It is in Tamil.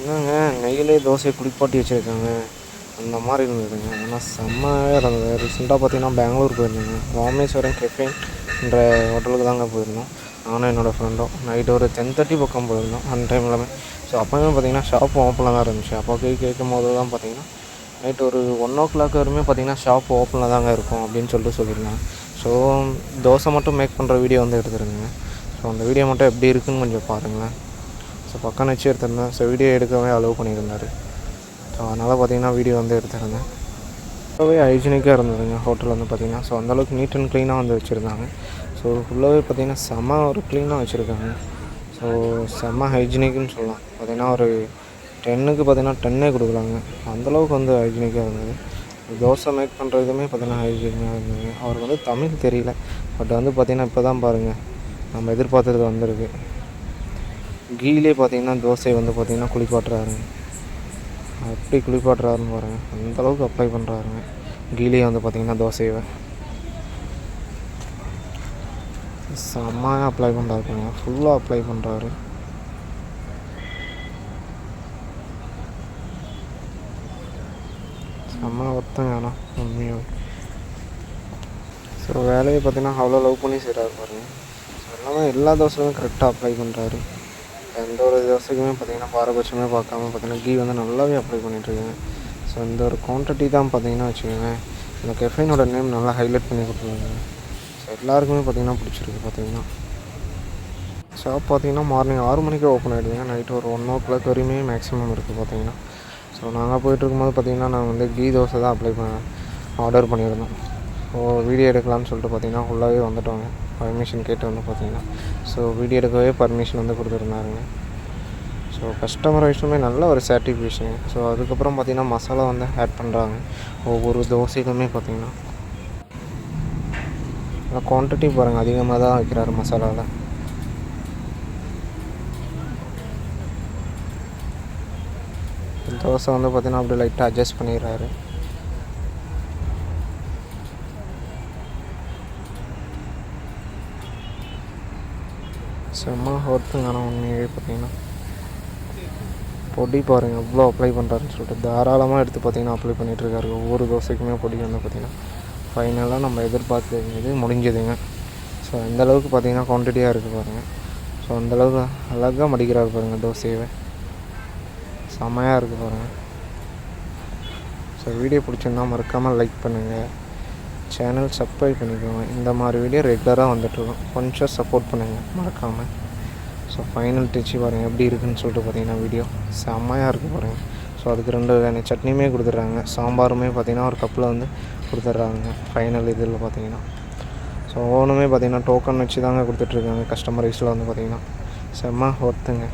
என்னங்க நெய்யிலே தோசையை குளிப்பாட்டி வச்சுருக்காங்க, அந்த மாதிரி இருந்ததுங்க. ஆனால் செம்மையாக இருந்தது. ரீசெண்டாக பார்த்தீங்கன்னா பெங்களூர் போயிருந்தேங்க. ராமேஸ்வரம் கெஃபேன்ற ஹோட்டலுக்கு தாங்க போயிருந்தோம். நானும் என்னோடய ஃப்ரெண்டும் நைட்டு ஒரு 10:30 பக்கம் போயிருந்தோம் அந்த டைம்லாமே. ஸோ அப்போவே பார்த்தீங்கன்னா ஷாப் ஓப்பனில் தான் இருந்துச்சு. அப்போ போய் கேட்கும்போது தான் பார்த்தீங்கன்னா நைட்டு ஒரு 1:00 வரையுமே பார்த்தீங்கன்னா ஷாப் ஓப்பனில் தாங்க இருக்கும் அப்படின்னு சொல்லியிருந்தாங்க. ஸோ தோசை மட்டும் மேக் பண்ணுற வீடியோ வந்து எடுத்துருந்தேங்க. ஸோ அந்த வீடியோ மட்டும் எப்படி இருக்குதுன்னு கொஞ்சம் பாருங்களேன். ஸோ பக்கம் வச்சு எடுத்திருந்தேன். ஸோ வீடியோ எடுக்கவே அலோவ் பண்ணியிருந்தார். ஸோ அதனால் பார்த்திங்கன்னா வீடியோ வந்து எடுத்திருந்தேன். ரொம்பவே ஹைஜீனிக்காக இருந்ததுங்க ஹோட்டல் வந்து பார்த்திங்கன்னா. ஸோ அந்தளவுக்கு நீட் அண்ட் க்ளீனாக வந்து வச்சுருந்தாங்க. ஸோ ஃபுல்லாகவே பார்த்திங்கன்னா செம்ம ஒரு க்ளீனாக வச்சுருக்காங்க. ஸோ செம்ம ஹைஜீனிக்குன்னு சொல்லலாம். பார்த்திங்கன்னா ஒரு 10க்கு பார்த்திங்கன்னா 10 கொடுக்கலாங்க. அந்தளவுக்கு வந்து ஹைஜீனிக்காக இருந்தது. தோசை மேக் பண்ணுறதுமே பார்த்திங்கன்னா ஹைஜீனிக்காக இருந்தது. அவருக்கு வந்து தமிழ் தெரியல. பட் வந்து பார்த்திங்கன்னா இப்போ தான் பாருங்கள் நம்ம எதிர்பார்த்தது வந்திருக்கு. கீழே பார்த்திங்கன்னா தோசை வந்து பார்த்திங்கன்னா குளிப்பாட்டுறாருங்க. எப்படி குளிப்பாட்டுறாருன்னு பாருங்கள். அந்தளவுக்கு அப்ளை பண்ணுறாருங்க. கீழே வந்து பார்த்திங்கன்னா தோசையை செம்மையாக அப்ளை பண்ணுறாருங்க. ஃபுல்லாக அப்ளை பண்ணுறாரு. செம்ம ஒருத்தங்க ஆனால் உண்மையாக. ஸோ வேலையை பார்த்திங்கன்னா அவ்வளோ லவ் பண்ணி செய்கிறாரு பாருங்கள். ஸோ எல்லா தோசையுமே கரெக்டாக அப்ளை பண்ணுறாரு. எந்த ஒரு தோசைக்குமே பார்த்திங்கன்னா பாரபட்சமே பார்க்காம பார்த்திங்கன்னா கீ வந்து நல்லாவே அப்ளை பண்ணிகிட்ருக்கேங்க. ஸோ இந்த ஒரு குவான்டிட்டி தான் பார்த்திங்கன்னா வச்சுக்கோங்க. இந்த கெஃபைனோட நேம் நல்லா ஹைலைட் பண்ணி கொடுத்துருக்காங்க. ஸோ எல்லாருக்குமே பார்த்திங்கன்னா பிடிச்சிருக்கு. பார்த்திங்கன்னா ஷாப் பார்த்திங்கன்னா மார்னிங் 6 மணிக்கு ஓப்பன் ஆகிடுதுங்க. நைட்டு ஒரு 1:00 வரையுமே மேக்ஸிமம் இருக்குது பார்த்திங்கன்னா. ஸோ நாங்கள் போயிட்டுருக்கும்போது பார்த்திங்கன்னா நாங்கள் வந்து கீ தோசை தான் ஆர்டர் பண்ணியிருந்தோம். ஸோ வீடியோ எடுக்கலாம்னு சொல்லிட்டு பார்த்திங்கன்னா ஃபுல்லாகவே வந்துட்டோங்க. பர்மிஷன் கேட்டு வந்து பார்த்திங்கன்னா ஸோ வீடியோ எடுக்கவே பர்மிஷன் வந்து கொடுத்துருந்தாருங்க. ஸோ கஸ்டமர் வைஸுமே நல்ல ஒரு சாட்டிஸ்ஃபேக்ஷன். ஸோ அதுக்கப்புறம் பார்த்திங்கன்னா மசாலா வந்து ஆட் பண்ணுறாங்க ஒவ்வொரு தோசைக்குமே. பார்த்திங்கன்னா குவான்டிட்டி பாருங்கள் அதிகமாக தான் வைக்கிறாரு மசாலாவில். தோசை வந்து பார்த்திங்கன்னா அப்படியே லைட்டாக அட்ஜஸ்ட் பண்ணிடுறாரு. செம்ம ஒர்த்துங்க. ஆனால் உண்மையாகவே பார்த்திங்கன்னா பொடி பாருங்கள் எவ்வளோ அப்ளை பண்ணுறாருன்னு சொல்லிட்டு தாராளமாக எடுத்து பார்த்திங்கன்னா அப்ளை பண்ணிகிட்ருக்காரு. ஒவ்வொரு தோசைக்குமே பொடி வந்து பார்த்திங்கன்னா ஃபைனலாக நம்ம எதிர்பார்த்தது முடிஞ்சதுங்க. ஸோ அந்தளவுக்கு பார்த்திங்கன்னா குவான்டிட்டியாக இருக்குது பாருங்கள். ஸோ அந்தளவுக்கு அழகாக மடிக்கிறாரு பாருங்கள் தோசையை. செம்மையாக இருக்குது பாருங்கள். ஸோ வீடியோ பிடிச்சிருந்தா மறக்காமல் லைக் பண்ணுங்கள். சேனல் சப்ஸ்கிரைப் பண்ணிக்கோங்க. இந்த மாதிரி வீடியோ ரெகுலராக வந்துட்டுருக்கோம். கொஞ்சம் சப்போர்ட் பண்ணுங்கள் மறக்காமல். ஸோ ஃபைனல் டச்சு பாருங்கள் எப்படி இருக்குதுன்னு சொல்லிட்டு பார்த்திங்கன்னா வீடியோ செம்மையாக இருக்குது பாருங்கள். ஸோ அதுக்கு 2 வகையான சட்னியுமே கொடுத்துட்றாங்க. சாம்பாருமே பார்த்திங்கன்னா ஒரு கப்பில் வந்து கொடுத்துட்றாங்க ஃபைனல் இதில் பார்த்திங்கன்னா. ஸோ ஒவ்வொன்றுமே பார்த்திங்கன்னா டோக்கன் வச்சு தாங்க கொடுத்துட்ருக்காங்க கஸ்டமர் வைஸில் வந்து பார்த்திங்கன்னா. செம்ம ஒர்த்துங்க.